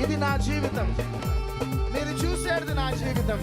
ఇది నా జీవితం, మీరు చూసేది నా జీవితం.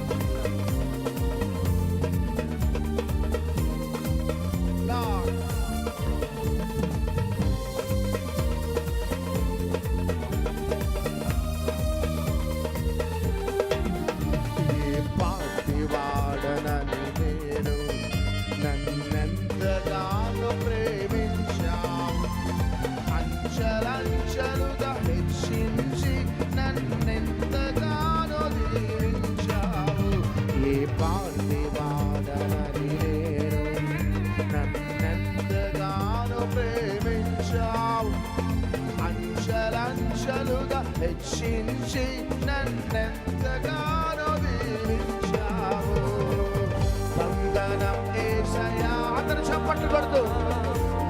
హెచ్చించి నన్నెంతగానో దీవించావు. వందనం యేసయ్యా, అందరూ చప్పట్లు కొడుతూ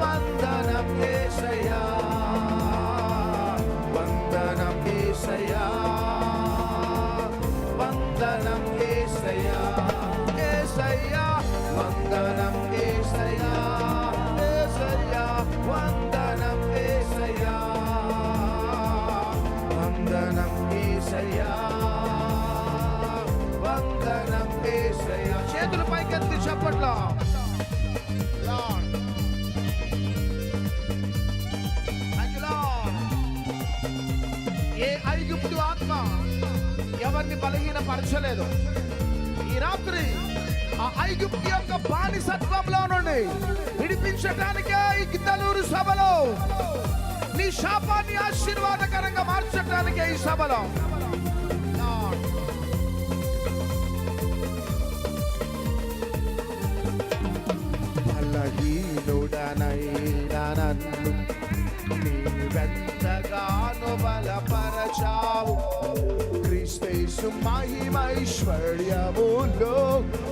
వందనం యేసయ్యా, వందనం యేసయ్యా, వందనం యేసయ్యా, యేసయ్యా వందనం యేసయ్యా, యేసయ్యా వందనం యేసయ్యా, వందనం యేసయ్యా, వందనం యేసయ్యా. చేతులు పైకెత్తి చప్పట్లో. ఏ ఐగుప్తు ఆత్మ ఎవరిని బలహీనపరచలేదు. ఈ రాత్రి ఆ ఐగుప్తు యొక్క బానిసత్వంలో నుండి విడిపించడానికే ఈ గిద్దలూరు సభలో నీ శాపాన్ని ఆశీర్వాదకరంగా మార్చడానికే ఈ సభలో. బలహీనుడనైనా నన్ను నీవెంతగానో బలపరచావు. క్రీస్తు మహిమైశ్వర్యములో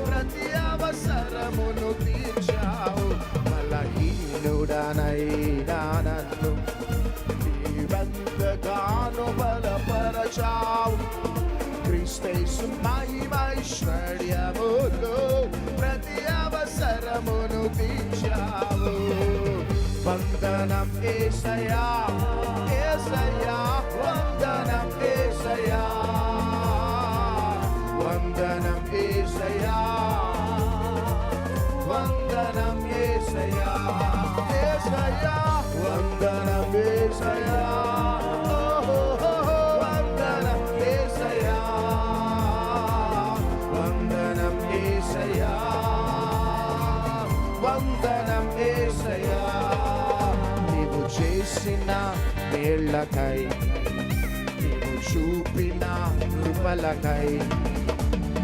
ప్రతి అవసరమును తీర్చావు. బలహీనుడనైనా నన్ను నీవెంతగానో బలపరచావు. క్రీస్తు మహిమైశ్వర్యములో ప్రతి అవసరమును తీర్చావు. వందనం యేసయ్యా, యేసయ్యా వందనం యేసయ్యా, వందనం యేసయ్యా, వందనం యేసయ్యా, యేసయ్యా వందనం యేసయ్యా, వందనం యేసయ్యా, వందనం యేసయ్యా, వందనం యేసయ్యా. నీవు చేసిన మేళ్ళకై, నీవు చూపిన కృపలకై,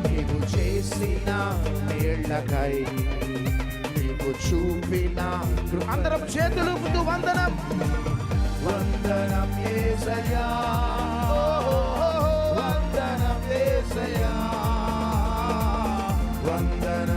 నీవు చేసిన మేళ్ళకై, నీవు చూపిన అందరం చేతులు ముందు వందనం. వందనం యేసయ్యా, వందనం యేసయ్యా, వందనం